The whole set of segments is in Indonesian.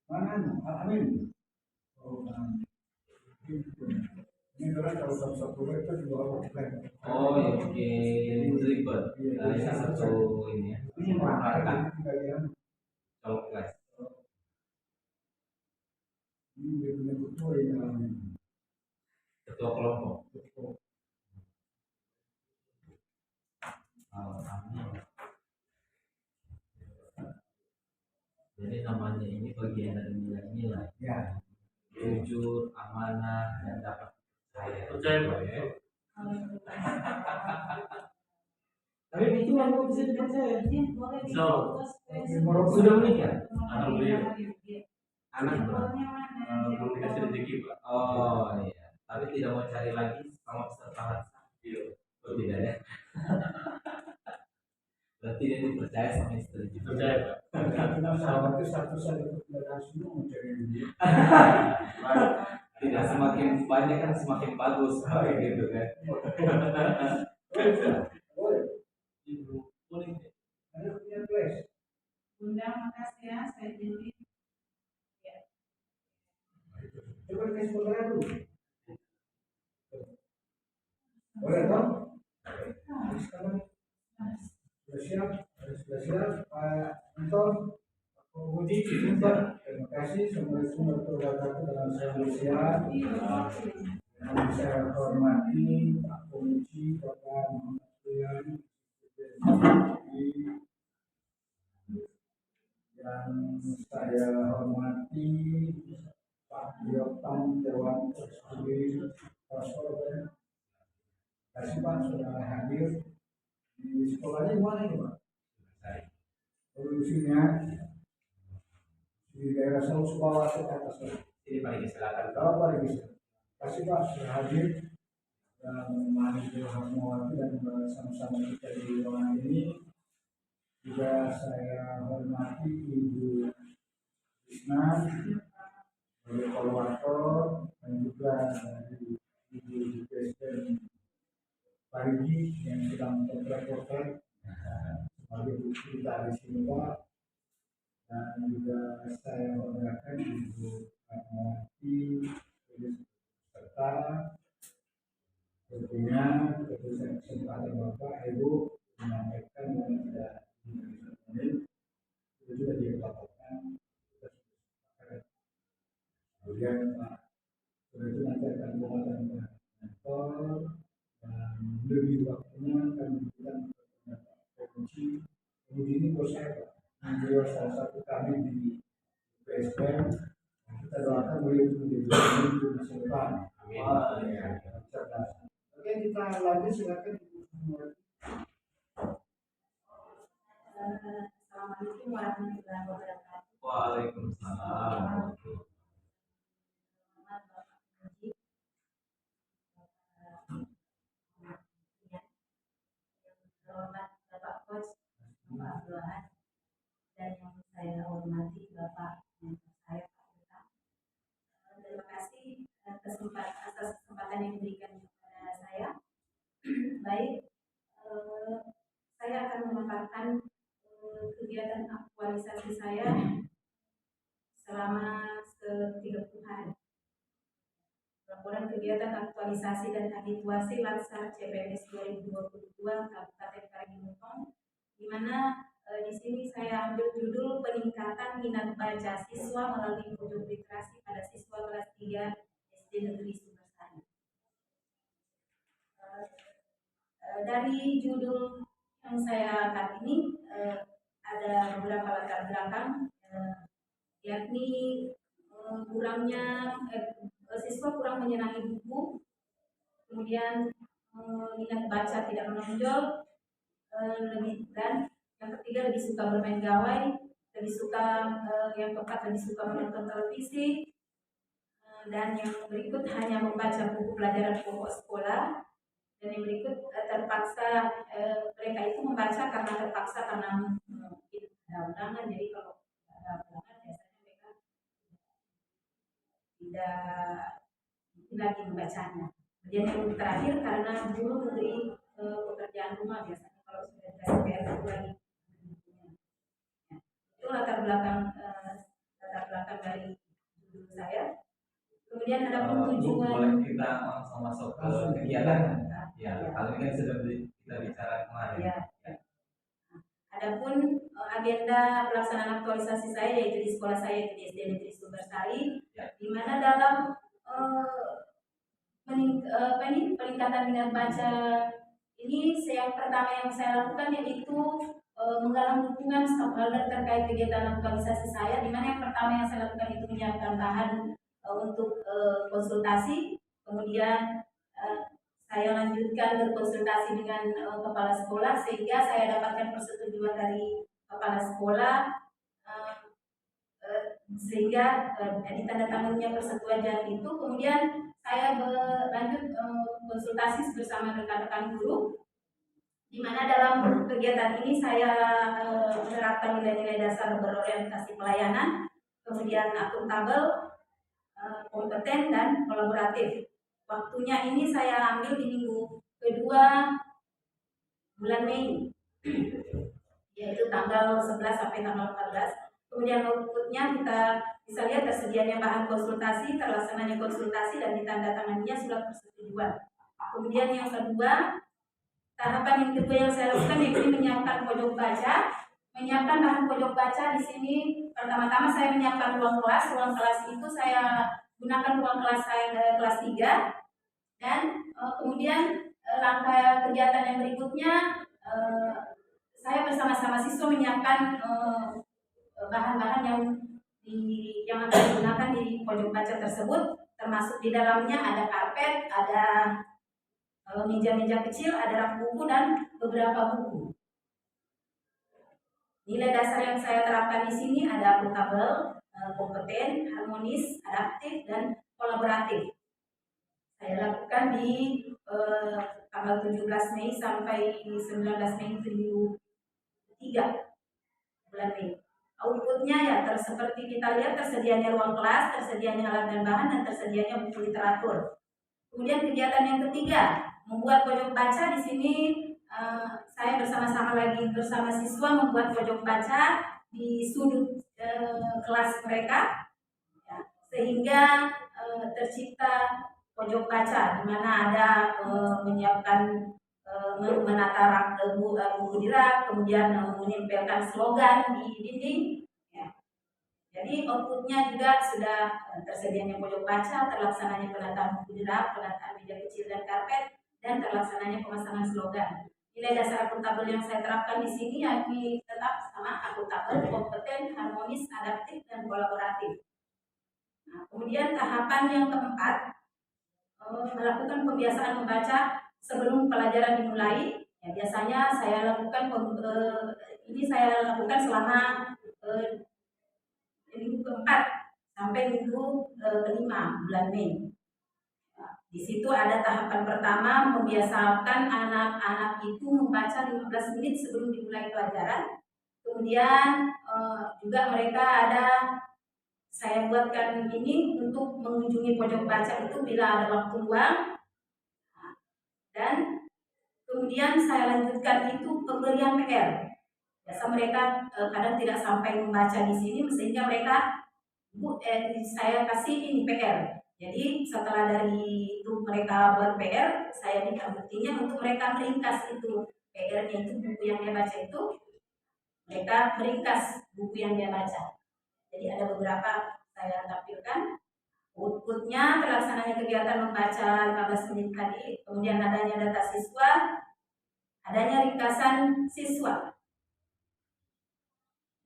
Mana? Amin. Ini kalau satu itu juga offline. Oh ya bikin ribet. Nah ini satu ini ya. Perangkat kalau kelas. Ini dia punya ketua ini. Ketua kelompok. Jadi namanya ini bagian dari nilai-nilai. Ya. Jujur, amanah, dan dapat percaya. Tapi itu aku bisa dipercaya. So, sudah menikah? Alhamdulillah. Anak berapa? Belum dikasih rezeki Pak. Oh iya. Tapi tidak mau cari lagi sama setelah. Iya. Oh tidak ya. Berarti dia dipercaya sama istri. Dipercaya Pak. Sama itu satu semua mencari dia. Tidak semakin banyak kan semakin bagus gitu kan. Boleh. Ada punya place. Bunda makasih ya saya jadi. Ya. Coba tes fotonya dulu. Boleh dong? Sekarang sudah siap Pak Anton. Budi, terima kasih semua berwawasan dalam saya siap. Yang saya hormati Pak Komisi Bapak Muhammad yang saya hormati Pak Yotam Dewan Persekusi Terima kasih Pak sudah hadir di sekolahnya. Mana ini Pak? Solusinya di daerah Sulawesi bawah ke atas. Ini paling selatan. Kalau paling bisa. Kasih Pak sudah hadir dan mari kita hormati dan bersama-sama kita di ruangan ini. Juga saya hormati Ibu Krisna sebagai evaluator dan juga dari Ibu Presiden Parigi yang sedang terreporter sebagai bukti dari sini Pak. Dan juga saya hormatkan Ibu Fatmawati serta tentunya kesempatan Bapak Ibu menyampaikan dengan tidak menit itu sudah dilaporkan. Kemudian Pak sudah itu nanti akan mengatakan kantor dan lebih waktunya akan diberikan kepada Komisi. Kemudian ini bos saya Pak, beliau salah satu kami di PSM. Kita doakan beliau itu menjadi pemimpin masa depan. Amin. Cerdas. Oke kita lanjut silakan. Assalamualaikum warahmatullahi wabarakatuh. Waalaikumsalam. Bapak Coach, Bapak Abdullah, dan yang saya hormati Bapak mentor saya Pak Utang. Terima kasih atas kesempatan yang diberikan kepada saya. Baik, saya akan memaparkan kegiatan aktualisasi saya selama 30 hari. Laporan kegiatan aktualisasi dan habituasi Laksar CPNS 2022 Kabupaten Karimuntung, di mana di sini saya ambil judul peningkatan minat baca siswa melalui program literasi pada siswa kelas 3 SD Negeri Sumbersari. Dari judul yang saya angkat ini ada beberapa latar belakang, yakni kurangnya siswa kurang menyenangi buku, kemudian minat baca tidak menonjol, dan Yang ketiga lebih suka bermain gawai, lebih suka yang keempat lebih suka menonton televisi, dan yang berikut hanya membaca buku pelajaran pokok sekolah, dan yang berikut terpaksa mereka itu membaca karena terpaksa karena ada undangan. Jadi kalau ada undangan biasanya mereka tidak lagi membacanya. Kemudian yang terakhir karena guru memberi pekerjaan rumah, biasanya kalau sudah dikasih PR itu lagi. Itu latar belakang dari guru saya. Kemudian ada pun tujuan. Boleh kita langsung masuk ke kegiatan? Ya, kalau ini kan sudah kita bicara kemarin. Ya. Adapun agenda pelaksanaan aktualisasi saya yaitu di sekolah saya, yaitu di SD Negeri Sumbersari, di mana dalam peningkatan minat baca ini, yang pertama yang saya lakukan yaitu menggalang dukungan stakeholder terkait kegiatan aktualisasi saya, di mana yang pertama yang saya lakukan itu menyiapkan bahan untuk konsultasi. Kemudian saya lanjutkan berkonsultasi dengan kepala sekolah sehingga saya dapatkan persetujuan dari kepala sekolah, sehingga ditandatanganinya persetujuan itu. Kemudian saya berlanjut konsultasi bersama rekan-rekan guru, di mana dalam kegiatan ini saya menerapkan nilai-nilai dasar berorientasi pelayanan, kemudian akuntabel, kompeten, dan kolaboratif. Waktunya ini saya ambil di minggu kedua bulan Mei, yaitu tanggal 11 sampai tanggal 14. Kemudian outputnya kita bisa lihat tersedianya bahan konsultasi, terlaksananya konsultasi, dan ditandatanganinya surat persetujuan. Kemudian yang kedua, tahapan yang kedua yang saya lakukan yaitu menyiapkan pojok baca. Menyiapkan bahan pojok baca di sini, pertama-tama saya menyiapkan ruang kelas. Ruang kelas itu saya gunakan ruang kelas saya kelas 3. Dan kemudian langkah kegiatan yang berikutnya, saya bersama-sama siswa menyiapkan bahan-bahan yang akan digunakan di pojok baca tersebut, termasuk di dalamnya ada karpet, ada meja-meja kecil, ada rak buku, dan beberapa buku. Nilai dasar yang saya terapkan di sini ada akuntabel, kompeten, harmonis, adaptif, dan kolaboratif. Saya lakukan di tanggal 17 Mei sampai 19 Mei 2003, bulan Mei. Outputnya ya seperti kita lihat, tersedianya ruang kelas, tersedianya alat dan bahan, dan tersedianya buku literatur. Kemudian kegiatan yang ketiga, membuat pojok baca. Di sini saya bersama siswa membuat pojok baca di sudut kelas mereka, ya, sehingga tercipta pojok baca di mana ada menyiapkan menata rak buku di rak, kemudian menempelkan slogan di dinding. Ya. Jadi outputnya juga sudah tersedianya pojok baca, terlaksananya penataan buku di rak, penataan meja kecil dan karpet, dan terlaksananya pemasangan slogan. Nilai dasar akuntabel yang saya terapkan di sini yakni tetap sama, akuntabel, kompeten, harmonis, adaptif, dan kolaboratif. Nah, kemudian tahapan yang keempat, melakukan pembiasaan membaca sebelum pelajaran dimulai. Ya, biasanya saya lakukan ini saya lakukan selama minggu keempat sampai minggu kelima bulan Mei. Di situ ada tahapan pertama, membiasakan anak-anak itu membaca 15 menit sebelum dimulai pelajaran. Kemudian juga mereka saya buatkan ini untuk mengunjungi pojok baca itu bila ada waktu luang. Dan kemudian saya lanjutkan itu pemberian PR. Biasa mereka kadang tidak sampai membaca di sini, sehingga mereka saya kasih ini PR. Jadi setelah dari itu mereka buat PR, saya minta buktinya untuk mereka meringkas itu PR-nya, itu buku yang dia baca itu, mereka meringkas buku yang dia baca. Jadi ada beberapa saya tampilkan. Outputnya terlaksananya kegiatan membaca 15 menit tadi, kemudian adanya data siswa, adanya ringkasan siswa.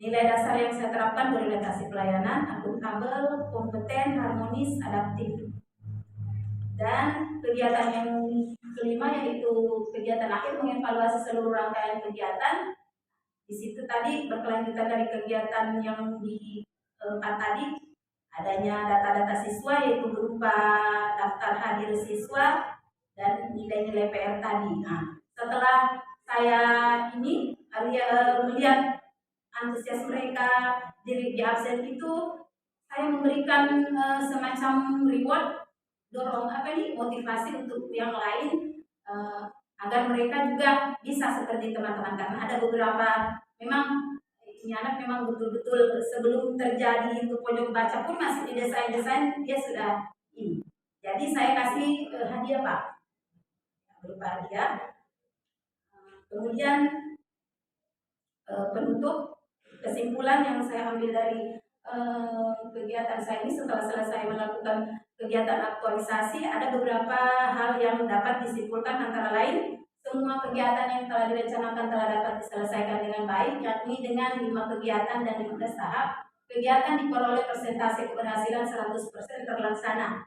Nilai dasar yang saya terapkan berorientasi pelayanan, akuntabel, kompeten, harmonis, adaptif. Dan kegiatan yang kelima yaitu kegiatan akhir, mengevaluasi seluruh rangkaian kegiatan. Di Di situ tadi berkelanjutan dari kegiatan yang di empat tadi, adanya data-data siswa yaitu berupa daftar hadir siswa dan nilai-nilai PR tadi. Nah, setelah saya ini melihat antusias mereka di absen itu, saya memberikan semacam reward, dorong motivasi untuk yang lain, agar mereka juga bisa seperti teman-teman, karena ada beberapa memang ini anak memang betul-betul sebelum terjadi itu pojok baca pun masih didesain-desain dia sudah ini. Jadi saya kasih hadiah Pak, berupa hadiah. Kemudian penutup kesimpulan yang saya ambil dari kegiatan saya ini, setelah selesai melakukan kegiatan aktualisasi, ada beberapa hal yang dapat disimpulkan, antara lain semua kegiatan yang telah direncanakan telah dapat diselesaikan dengan baik, yakni dengan 5 kegiatan dan 15 tahap. Kegiatan diperoleh persentase keberhasilan 100% terlaksana.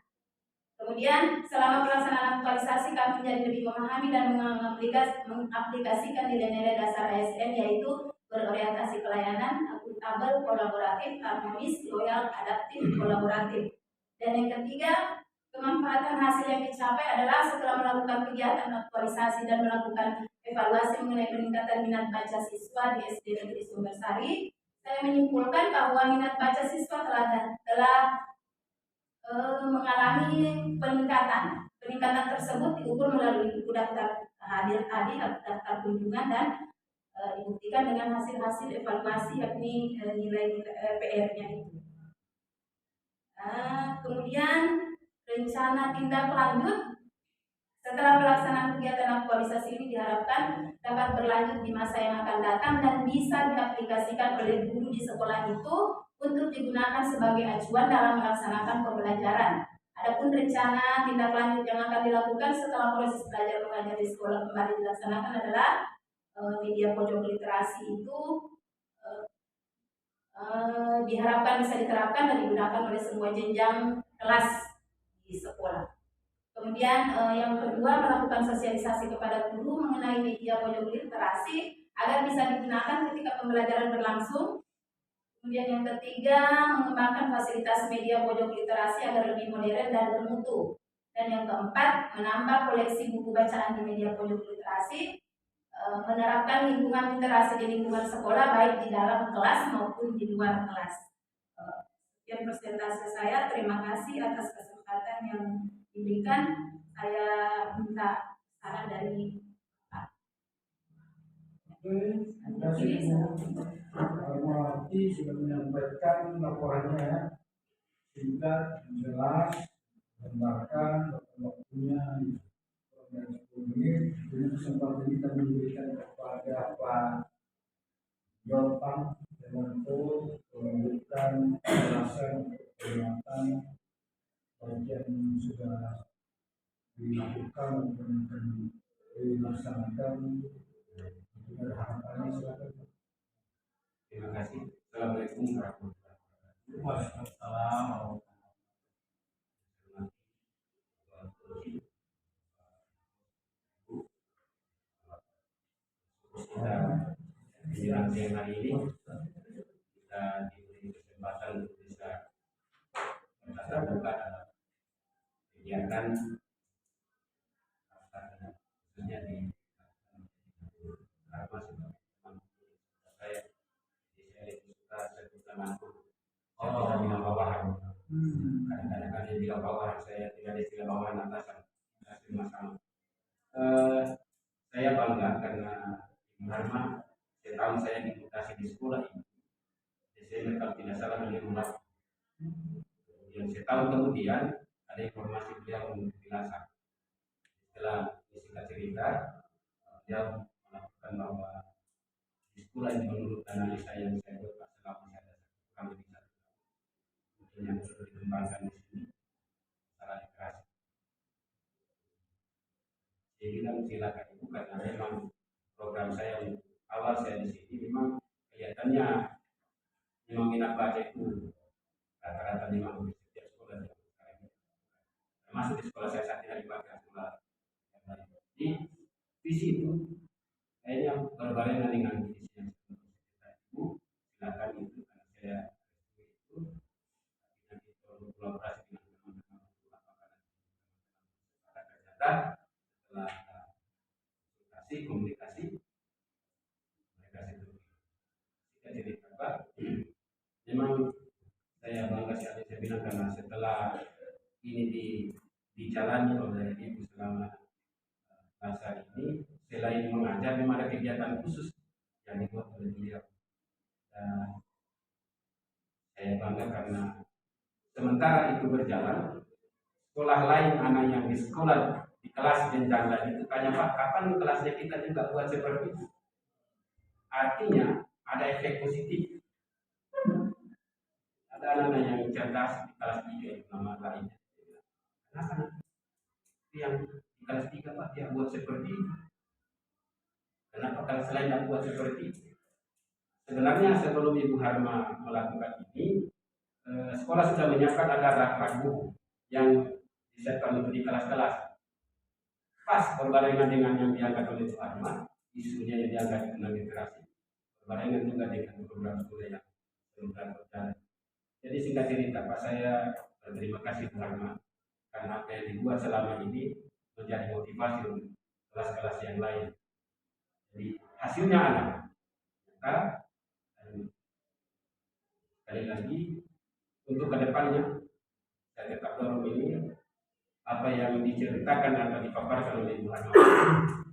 Kemudian selama pelaksanaan aktualisasi kami menjadi lebih memahami dan mengaplikasikan nilai-nilai dasar ASN, yaitu berorientasi pelayanan, akuntabel, kolaboratif, harmonis, loyal, adaptif, kolaboratif. Dan yang ketiga, kemanfaatan hasil yang dicapai adalah setelah melakukan kegiatan aktualisasi dan melakukan evaluasi mengenai peningkatan minat baca siswa di SD Negeri Sumbersari, saya menyimpulkan bahwa minat baca siswa telah mengalami peningkatan. Peningkatan tersebut diukur melalui buku daftar hadir tadi, daftar kunjungan, dan dibuktikan dengan hasil-hasil evaluasi, yakni nilai PR-nya itu. Kemudian rencana tindak lanjut setelah pelaksanaan kegiatan aktualisasi ini diharapkan dapat berlanjut di masa yang akan datang dan bisa diaplikasikan oleh guru di sekolah itu untuk digunakan sebagai acuan dalam melaksanakan pembelajaran. Adapun rencana tindak lanjut yang akan dilakukan setelah proses belajar mengajar di sekolah kembali dilaksanakan adalah media pojok literasi itu diharapkan bisa diterapkan dan digunakan oleh semua jenjang kelas di sekolah. Kemudian yang kedua, melakukan sosialisasi kepada guru mengenai media pojok literasi agar bisa digunakan ketika pembelajaran berlangsung. Kemudian yang ketiga, mengembangkan fasilitas media pojok literasi agar lebih modern dan bermutu. Dan yang keempat, menambah koleksi buku bacaan di media pojok literasi, menerapkan lingkungan literasi di lingkungan sekolah baik di dalam kelas maupun di luar kelas. Sekian persentase saya. Terima kasih atas kesempatan yang diberikan. Saya minta saran dari Pak. Oke, terima kasih Bu. Mawati sudah menyampaikan laporannya ya, singkat, jelas, menambahkan waktunya dan 10 menit. Dengan kesempatan ini kami berikan kepada Pak Jotang untuk memberikan penjelasan peringatan bagian yang sudah dilakukan dan akan dilaksanakan. Dengan harapannya silakan. Terima kasih. Assalamualaikum warahmatullahi wabarakatuh. Waalaikumsalam. Kita di rangkaian hari ini kita diberi kesempatan untuk bisa bertatap muka dalam kegiatan khususnya di Karma sebagai teman saya. Jadi saya lebih suka sebut temanku. Saya tidak bilang bawahan. Kadang-kadang kan dia bilang bawahan, saya tidak ada istilah bawahan atasan. Kita sama-sama. Saya bangga karena Karma setahun saya dimutasi di sekolah ini. Desember kalau tidak salah beliau mulai. Kemudian setahun kemudian ada informasi beliau untuk dilaksanakan. Setelah disingkat cerita, dia melakukan bahwa di sekolah ini menurut analisa yang saya buat selama saya ada kurang lebih 1 tahun. Mungkin yang perlu dikembangkan di sini secara literasi. Saya bilang silakan ibu karena memang program saya untuk awal saya di sini memang kelihatannya memang minat baca itu rata-rata memang di setiap sekolah termasuk di sekolah saya saat ini di Bakar sekolah yang lain. Jadi visi itu kayaknya berbarengan dengan visi yang Memang saya bangga sekali saya bilang karena setelah ini dijalani oleh ibu selama masa ini, selain mengajar memang ada kegiatan khusus yang dibuat oleh beliau. Dan saya bangga karena sementara itu berjalan, sekolah lain anak yang di sekolah di kelas jenjang lain itu tanya, Pak, kapan kelasnya kita juga buat seperti itu? Artinya ada efek positif. Ada anak yang cerdas di kelas 3 itu nama lainnya. Kenapa? Yang di kelas 3 Pak dia buat seperti itu. Kenapa kelas lain tidak buat seperti itu? Sebenarnya sebelum Ibu Harma melakukan ini, sekolah sudah menyiapkan ada rak buku yang disiapkan untuk di kelas-kelas. Pas berbarengan dengan yang diangkat oleh Ibu Harma, isunya yang diangkat tentang literasi, berbarengan juga dengan program sekolah yang sedang berjalan. Jadi singkat cerita, Pak, saya berterima kasih Bu Harma karena apa yang dibuat selama ini menjadi motivasi untuk kelas-kelas yang lain. Jadi hasilnya ada. Maka sekali lagi untuk kedepannya saya tetap dorong ini apa yang diceritakan atau dipaparkan oleh Ibu Harma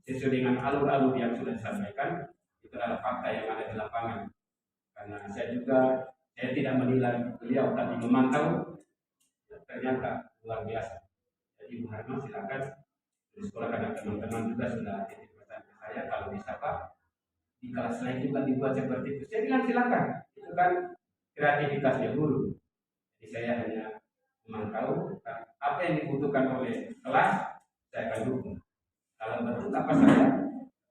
sesuai dengan alur-alur yang sudah disampaikan itu adalah fakta yang ada di lapangan. Karena saya tidak menilai beliau tapi memantau ternyata luar biasa. Jadi Ibu Harma silakan di sekolah karena teman-teman juga sudah titip pesan ke saya kalau bisa Pak di kelas lain juga dibuat seperti itu. Saya bilang silakan, itu kan kreativitasnya guru. Jadi saya hanya memantau apa yang dibutuhkan oleh kelas, saya akan dukung. Kalau bentuk apa saja,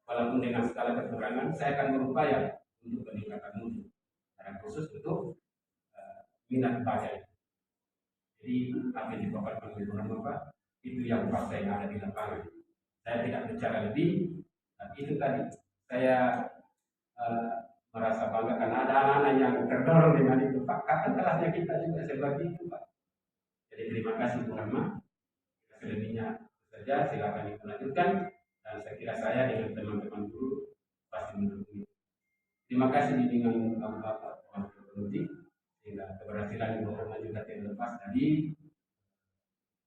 walaupun dengan skala kekurangan, saya akan berupaya untuk peningkatan mutu. Karena khusus untuk minat baca. Jadi apa yang dipaparkan oleh Ibu Pak, itu yang fakta yang ada di lapangan. Saya tidak bicara lebih, tapi itu tadi saya merasa bangga karena ada anak-anak yang terdorong dengan itu. Pak, kapan kelasnya kita juga seperti itu, Pak? Jadi terima kasih Bu Harma. Selebihnya saja silakan dilanjutkan dan saya kira saya dengan teman-teman guru pasti mendukung. Terima kasih dengan Bapak Peneliti sehingga keberhasilan Bu Harma juga tidak lepas dari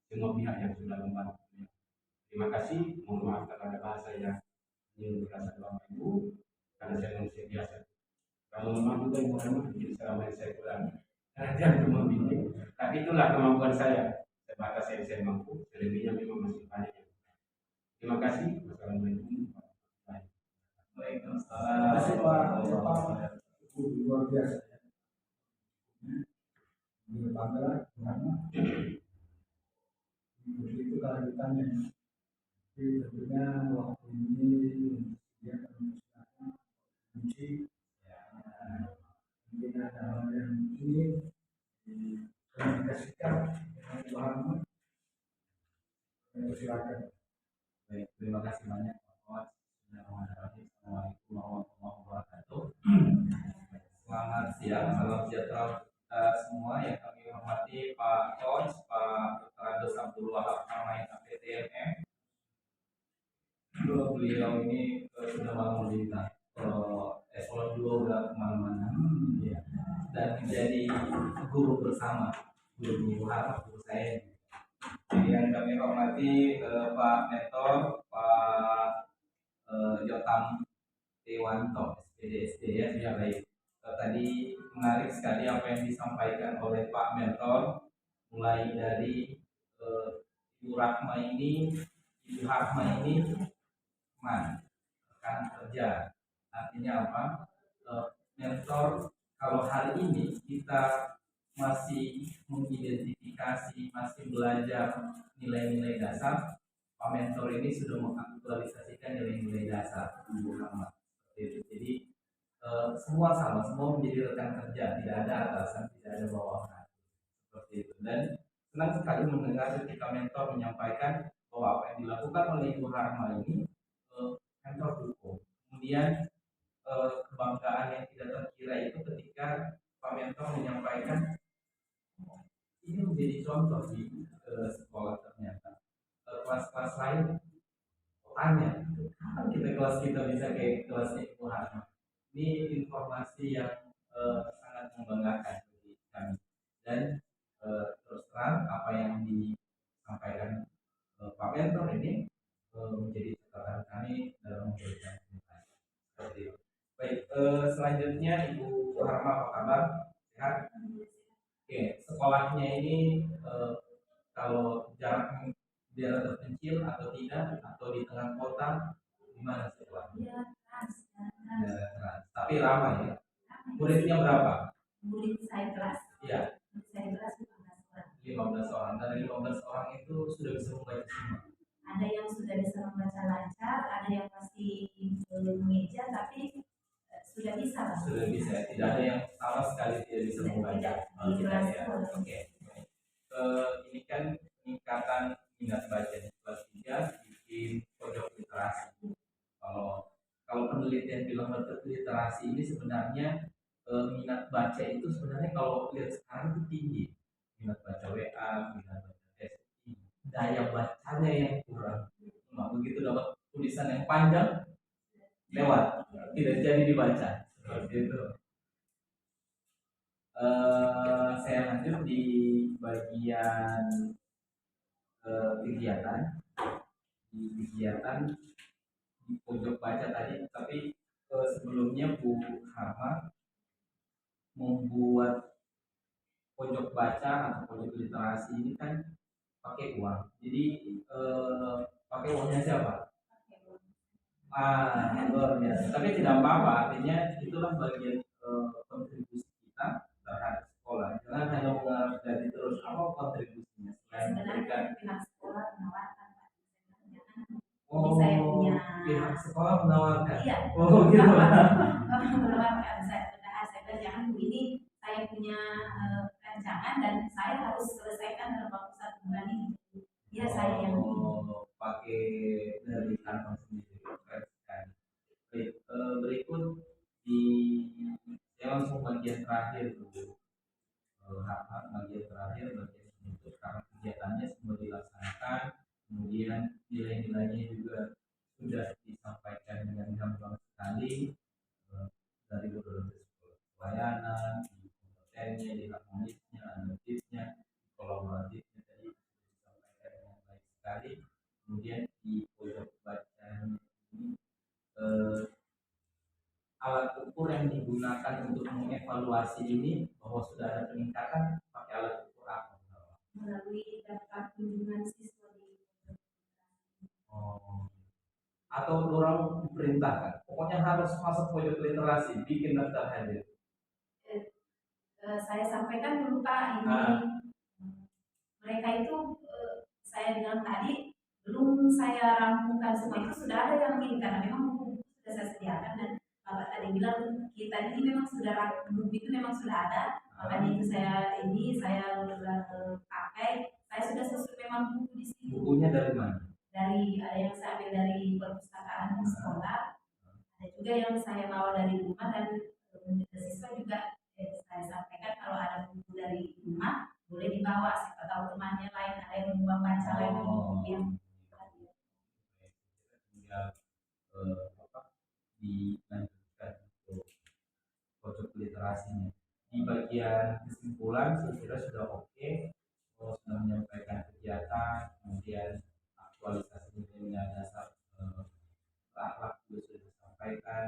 semua pihak yang sudah membantu. Terima kasih. Mohon maaf kalau ada bahasa yang ingin berasa Bapak Ibu karena saya manusia biasa. Kalau memang juga Ibu Harma jadi selama ini saya kurang perhatian untuk membimbing. Tapi itulah kemampuan saya. Sebatas yang saya mampu. Selebihnya memang masih banyak. Terima kasih. Wassalamualaikum. Baik, terima kasih Pak. Luar biasa. Bangga, karena begitu kelanjutannya. Jadi tentunya waktu ini dia akan mengusahakan kunci. Mungkin ada hal yang ingin dikomunikasikan dengan Tuhan. Silakan. Baik, terima kasih banyak Pak Coach. Assalamualaikum warahmatullahi wabarakatuh. Selamat siang, salam sejahtera untuk kita semua yang kami hormati Pak Coach, Pak Dr. Abdul Wahab Kamain APTMM. Beliau ini sudah lama melintang. Eselon 2 udah kemana-mana, ya. Dan menjadi guru bersama, guru Ibu Harma, guru saya. Yang kami hormati Pak Mentor, Pak Jotam Dewanto, SPD ya, baik. Tadi menarik sekali apa yang disampaikan oleh Pak Mentor, mulai dari Ibu Rahma ini, Ibu Harma ini, rekan kerja. Artinya apa? Mentor, kalau hari ini kita masih mengidentifikasi, masih belajar nilai-nilai dasar, Pak Mentor ini sudah mengaktualisasikan nilai-nilai dasar Ibu Rahma. Jadi semua sama, semua menjadi rekan kerja, tidak ada atasan, tidak ada bawahan, seperti itu. Dan senang sekali mendengar ketika Mentor menyampaikan bahwa apa yang dilakukan oleh Ibu Harma ini Mentor dukung. Kemudian kebanggaan yang tidak terkira itu ketika Pak Mentor menyampaikan ini menjadi contoh di sekolah. Ternyata kelas-kelas lain tanya kapan kelas kita bisa kayak kelasnya Ibu Harma. Ini informasi yang sangat membanggakan bagi kami. Dan terus terang apa yang disampaikan Pak Mentor ini menjadi catatan kami dalam memberikan informasi seperti itu. Baik, selanjutnya Ibu Harma, apa kabar? Sehat? Oke, sekolahnya ini kalau jarak daerah terpencil atau tidak, atau di tengah kota, gimana sekolahnya? Daerah keras. Tapi ramai ya. Muridnya berapa? Murid saya kelas, Iya, murid saya kelas 15 orang. 15 orang. Dari 15 orang itu sudah bisa membaca semua. Ada yang sudah bisa membaca lancar, ada yang masih mengeja, tapi sudah bisa lah. Sudah bisa, tidak ada yang sama sekali tidak bisa membaca. Tidak, Oh, di tidak kelas ya. itu. Oke. Ini kan peningkatan minat baca di kelas 3 bikin pojok literasi. Kalau penelitian bilang literasi ini sebenarnya minat baca itu sebenarnya kalau lihat sekarang itu tinggi. Minat baca WA, minat baca Facebook, daya bacanya yang kurang. Nah, begitu dapat tulisan yang panjang lewat, tidak jadi dibaca. Seperti itu. Saya lanjut di bagian kegiatan. Di kegiatan di pojok baca tadi, tapi sebelumnya Bu Harma membuat pojok baca atau pojok literasi ini kan pakai uang. Jadi pakai uangnya siapa? Luar biasa. Tapi tidak apa-apa, artinya itulah bagian kontribusi kita terhadap sekolah. Jangan hanya mengharap dari terus apa kontribusinya selain memberikan. Sebenarnya pihak sekolah menawarkan Pak. Oh, saya punya pihak sekolah menawarkan. Iya. Oh, gitu. Menawarkan saya bilang jangan Bu, ini saya punya rancangan dan saya harus selesaikan dalam waktu 1 bulan ini. Ya saya yang pakai dari kantong sendiri. Keren sekali. Baik, berikut di saya langsung bagian terakhir dulu. Bagian terakhir bagian penutup karena kegiatannya semua dilaksanakan, kemudian nilai-nilainya juga sudah disampaikan dengan gamblang sekali dari beberapa pelayanan, di kompetennya, di harmonisnya, analitisnya, kolaboratifnya tadi disampaikan dengan baik sekali. Kemudian di pojok bacaan ini alat ukur yang digunakan untuk mengevaluasi ini bahwa sudah ada peningkatan pakai alat ukur apa? melalui daftar kunjungan siswa di Atau orang diperintahkan pokoknya harus masuk pojok literasi bikin daftar hadir. Saya sampaikan dulu Pak, ini mereka itu saya bilang tadi belum saya rampungkan semua, itu sudah ada yang ini karena memang buku sudah saya sediakan dan Bapak tadi bilang kita ini memang sudah buku itu memang sudah ada, makanya itu saya pakai, saya sudah sesuai memang buku di sini. Bukunya dari mana? Dari ada yang saya ambil dari perpustakaan di sekolah, ada juga yang saya bawa dari rumah dan siswa juga saya sampaikan kalau ada buku dari rumah boleh dibawa, siapa tahu temannya lain ada yang mau baca lagi buku yang tinggal dilanjutkan untuk pojok literasinya. Di bagian kesimpulan saya kira sudah oke, sudah menyampaikan kegiatan, kemudian aktualisasi nilai dasar akhlak juga sudah disampaikan,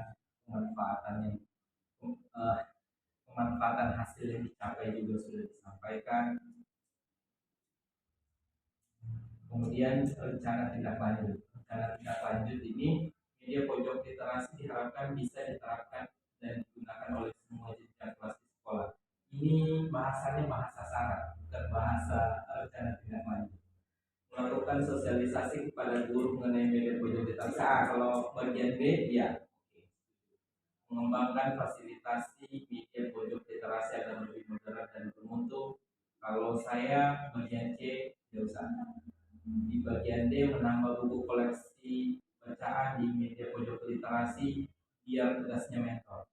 pemanfaatan hasil yang dicapai juga sudah disampaikan. Kemudian rencana tindak lanjut. Rencana tindak lanjut ini media pojok literasi diharapkan bisa diterapkan dan digunakan oleh semua jenjang kelas di sekolah. Ini bahasanya bahasa syarat, bukan bahasa rencana tindak lanjut. Melakukan sosialisasi kepada guru mengenai media pojok literasi. Kalau bagian B, ya. Mengembangkan fasilitasi media pojok literasi agar lebih modern dan bermutu. Kalau saya bagian C, tidak usah. Di bagian D, menambah buku koleksi bacaan di media pojok literasi biar tugasnya mentor.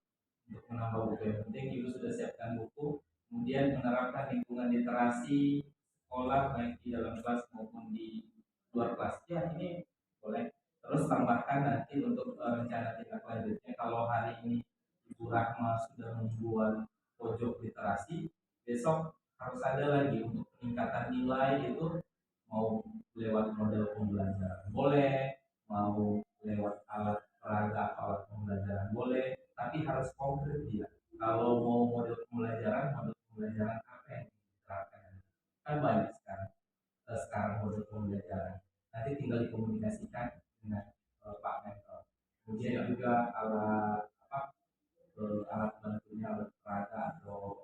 Untuk menambah buku yang penting, ibu sudah siapkan buku. Kemudian menerapkan lingkungan literasi sekolah baik di dalam kelas maupun di luar kelas. Ya ini boleh. Terus tambahkan nanti untuk rencana tindak lanjutnya kalau hari ini Ibu Rahma sudah membuat pojok literasi besok harus ada lagi untuk peningkatan nilai itu, mau lewat model pembelajaran boleh, mau lewat alat peraga alat pembelajaran boleh, tapi harus konkret dia. Kalau mau model pembelajaran apa yang diterapkan? Kan banyak sekarang model pembelajaran. Nanti tinggal dikomunikasikan dengan Pak Mentor. Kemudian juga alat bantunya, alat peraga atau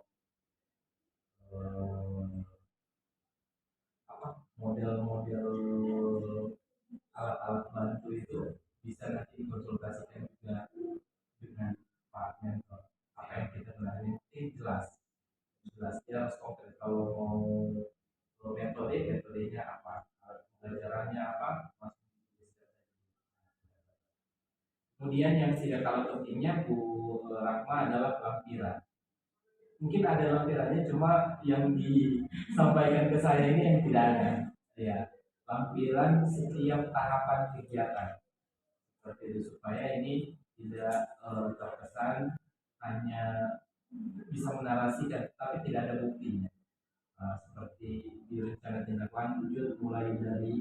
model-model alat-alat bantu itu bisa nanti dikonsultasikan juga dengan Pak Mentor. Apa yang kita pelajari ini jelas dia harus konkret. Kalau mau metodenya apa, pelajarannya apa, kemudian yang tidak kalah pentingnya Bu Rahma adalah lampiran. Mungkin ada lampirannya, cuma yang disampaikan ke saya ini yang tidak ada. Ya, lampiran setiap tahapan kegiatan seperti itu, supaya ini tidak terkesan hanya bisa menarasikan tapi tidak ada buktinya. Seperti di rencana tindak lanjut, mulai dari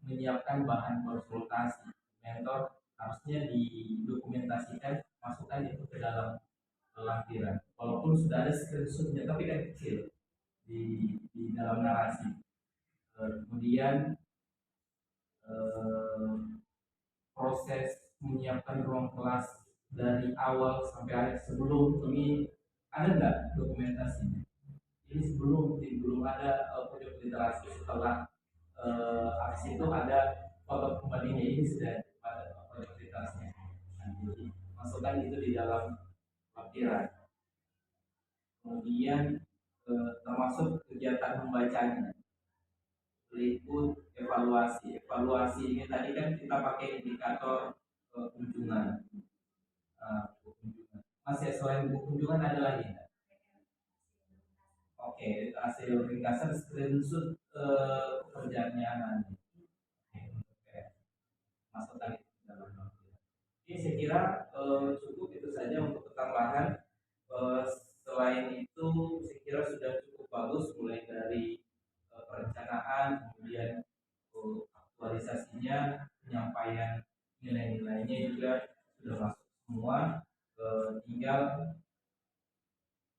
menyiapkan bahan konsultasi mentor, harusnya didokumentasikan, masukkan itu ke dalam lampiran, walaupun sudah ada screenshotnya tapi kan kecil di dalam narasi. Kemudian proses menyiapkan ruang kelas dari awal sampai akhir, sebelum ini ada nggak dokumentasinya? Ini belum ada pojok literasi. Setelah aksi itu ada foto kembalinya, ini sudah ada pojok literasinya. Jadi masukkan itu di dalam lampiran. Kemudian termasuk kegiatan membacanya, berikut evaluasi ini tadi kan kita pakai indikator kunjungan. Masih selain buku kunjungan ada lagi nggak? Oke, hasil ringkasan screenshot pekerjaannya nanti. Oke, masukkan itu dalam lampiran. Ini saya kira cukup itu saja untuk ketambahan. Selain itu saya kira sudah cukup bagus, mulai dari perencanaan, kemudian aktualisasinya, penyampaian nilai-nilainya juga sudah masuk semua. Tinggal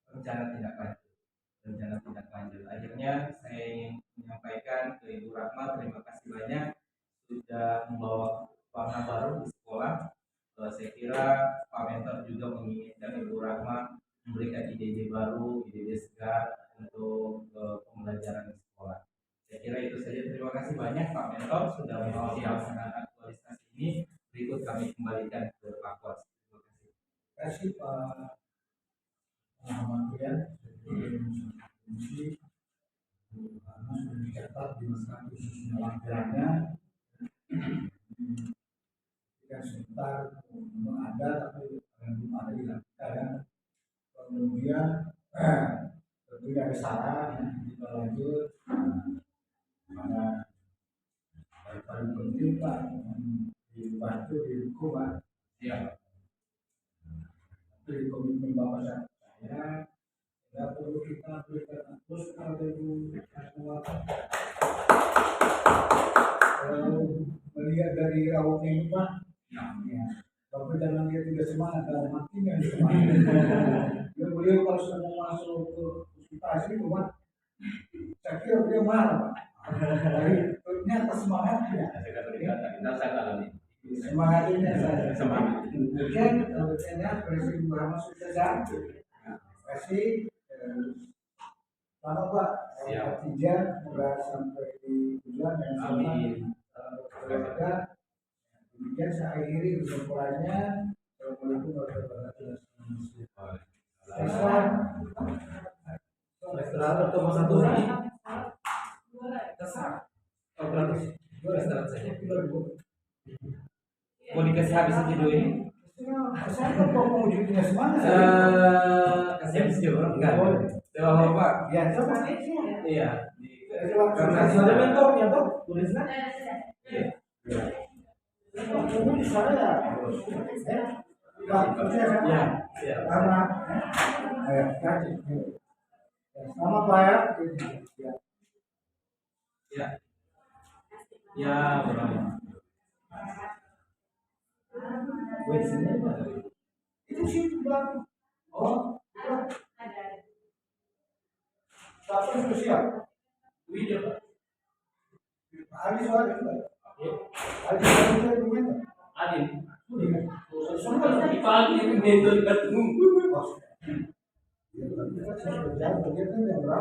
rencana tindak lanjut. Akhirnya saya ingin menyampaikan ke Ibu Rahma, terima kasih banyak sudah membawa warna baru di sekolah. Saya kira Pak Mentor juga menginginkan Ibu Rahma memberikan ide-ide baru, ide-ide segar untuk pembelajaran di sekolah. Saya kira itu saja. Terima kasih banyak Pak Mentor sudah melaksanakan aktualisasi ini. Berikut kami kembalikan ke Pak Kos. Terima kasih Pak Muhammad. Fungsi karena sudah dicatat di masyarakat khususnya lampirannya. Tidak sebentar ada tapi belum ada di lampiran. Kemudian tentunya ada saran yang kita lanjut. Karena paling penting Pak dibantu didukung Pak. Ya. Dari komitmen Bapak saya tidak perlu kita berikan terus pada Ibu semua. Melihat dari rautnya ini Pak, ya, Bapak jangan lihat tidak semangat, dalam hatinya semangat. Ya, beliau kalau sudah mau masuk ke konsultasi itu Pak, saya kira beliau marah Pak. Jadi ternyata semangatnya. Semangatnya saya. Kemudian berikutnya Presiden Muhammad sudah sampai. Kasih lama Pak. Tiga semoga sampai di tujuan yang sama. Keluarga. Demikian saya akhiri kesimpulannya. Assalamualaikum warahmatullahi wabarakatuh. Restoran atau mau satu lagi? Terserah. Oh, berarti restoran saja. Mau dikasih habis aja dulu ini? Saya kan mau wujudnya semangat. Kasih habis aja orang enggak. Coba Pak. Ya coba. Iya. Karena ada mentornya toh tulisnya. Iya. Ini saya. Pak, Iya. Iya. karena kaji. Selamat Pak ya. Ya. Ya, ya, benar. Wait, sini apa? Itu sih bilang. Oh, siapa yang sudah siap? Video, Pak. Ali soalnya juga. Ya. Ali soalnya juga. Adin. Sudah. Sudah pagi ini mentor ketemu. Oh, ya, tapi kan saya sudah jalan, dia kan yang berapa?